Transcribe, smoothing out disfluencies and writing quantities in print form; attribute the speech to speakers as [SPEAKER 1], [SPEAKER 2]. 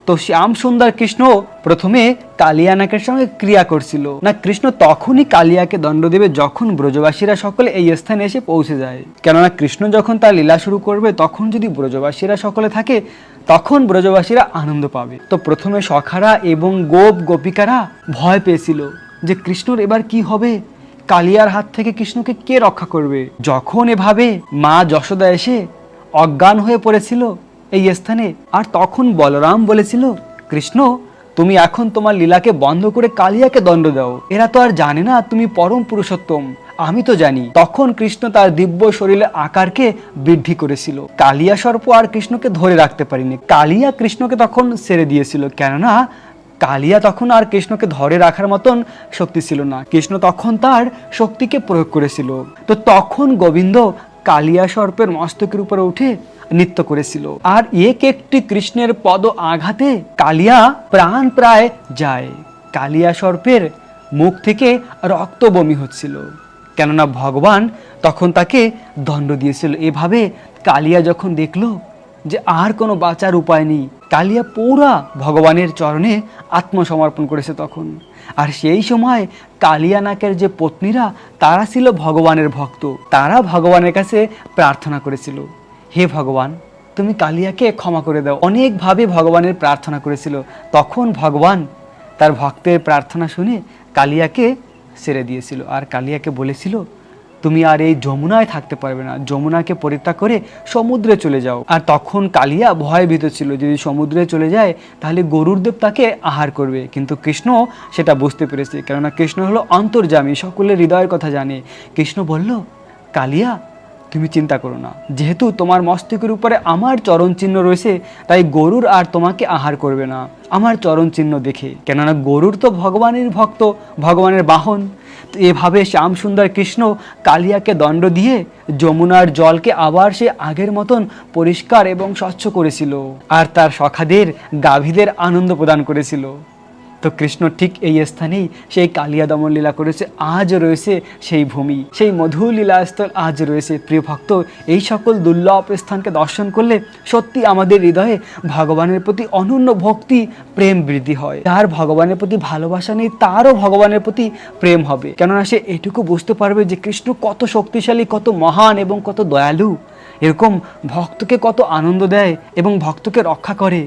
[SPEAKER 1] তো শ্যাম সুন্দর কৃষ্ণ প্রথমে কালিয়া নাগের সঙ্গে ক্রিয়া করছিল না। কৃষ্ণ তখনই কালিয়াকে দণ্ড দেবে যখন ব্রজবাসীরা সকলে এই স্থানে এসে পৌঁছে যায়। কেননা কৃষ্ণ যখন তার লীলা শুরু করবে তখন যদি ব্রজবাসীরা সকলে থাকে তখন ব্রজবাসীরা আনন্দ পাবে। তো প্রথমে সখারা এবং গোপিকারা ভয় পেয়েছিল যে কৃষ্ণর এবার কি হবে, কালিয়ার হাত থেকে কৃষ্ণকে কে রক্ষা করবে। যখন এভাবে মা যশোদা এসে অজ্ঞান হয়ে পড়েছিল এই স্থানে, আর তখন বলরাম বলেছিল, কৃষ্ণ তুমি এখন তোমার লীলাকে বন্ধ করে কালিয়াকে দণ্ড দাও, এরা তো আর জানে না তুমি পরম পুরুষোত্তম, আমি তো জানি। তখন কৃষ্ণ তার দিব্য শরীরের আকারকে বৃদ্ধি করেছিল। কালিয়া সর্প আর কৃষ্ণকে ধরে রাখতে পারিনি। কালিয়া কৃষ্ণকে তখন ছেড়ে দিয়েছিল, কেননা কালিয়া তখন আর কৃষ্ণকে ধরে রাখার মতন শক্তি ছিল না। কৃষ্ণ তখন তার শক্তিকে প্রয়োগ করেছিল। তো তখন গোবিন্দ কালিয়া সর্পের মস্তকের উপরে উঠে নৃত্য করেছিল, আর এক একটি কৃষ্ণের পদ আঘাতে কালিয়া প্রাণ প্রায় যায়। কালিয়া সর্পের মুখ থেকে রক্ত বমি হচ্ছিল, কেননা ভগবান তখন তাকে দণ্ড দিয়েছিল। এভাবে কালিয়া যখন দেখলো যে আর কোনো বাঁচার উপায় নেই, কালিয়া পুরা ভগবানের চরণে আত্মসমর্পণ করেছে তখন। আর সেই সময় কালিয়া নাগের যে পত্নীরা তারা ছিল ভগবানের ভক্ত, তারা ভগবানের কাছে প্রার্থনা করেছিল, হে ভগবান তুমি কালিয়াকে ক্ষমা করে দাও। অনেকভাবে ভগবানের প্রার্থনা করেছিল। তখন ভগবান তার ভক্তের প্রার্থনা শুনে কালিয়াকে ছেড়ে দিয়েছিল, আর কালিয়াকে বলেছিল তুমি আর এই যমুনায় থাকতে পারবে না, যমুনাকে পরিত্যাগ করে সমুদ্রে চলে যাও। আর তখন কালিয়া ভয়ভীত ছিল, যদি সমুদ্রে চলে যায় তাহলে গরুড়দেব তাকে আহার করবে। কিন্তু কৃষ্ণ সেটা বুঝতে পেরেছে, কেননা কৃষ্ণ হলো অন্তর্যামী, সকলের হৃদয়ের কথা জানে। কৃষ্ণ বলল, কালিয়া তুমি চিন্তা করো না, যেহেতু তোমার মস্তকের উপরে আমার চরণ চিহ্ন রয়েছে তাই গরুর আর তোমাকে আহার করবে না আমার চরণ চিহ্ন দেখে, কেননা গরুর তো ভগবানের ভক্ত, ভগবানের বাহন। তো এভাবে শ্যাম সুন্দর কৃষ্ণ কালিয়াকে দণ্ড দিয়ে যমুনার জলকে আবার সে আগের মতন পরিষ্কার এবং স্বচ্ছ করেছিল, আর তার সখাদের গাভীদের আনন্দ প্রদান করেছিল। তো কৃষ্ণ ঠিক এই স্থানেই সেই কালিয়া দমন লীলা করেছে। আজ রয়েছে সেই ভূমি, সেই মধু লীলাস্থল আজ রয়েছে। প্রিয় ভক্ত, এই সকল দুর্লভ স্থানকে দর্শন করলে সত্যি আমাদের হৃদয়ে ভগবানের প্রতি অনন্য ভক্তি প্রেম বৃদ্ধি হয়। যার ভগবানের প্রতি ভালোবাসা নেই তারও ভগবানের প্রতি প্রেম হবে, কেননা সে এটুকু বুঝতে পারবে যে কৃষ্ণ কত শক্তিশালী, কত মহান এবং কত দয়ালু। এরকম ভক্তকে কত আনন্দ দেয় এবং ভক্তকে রক্ষা করে।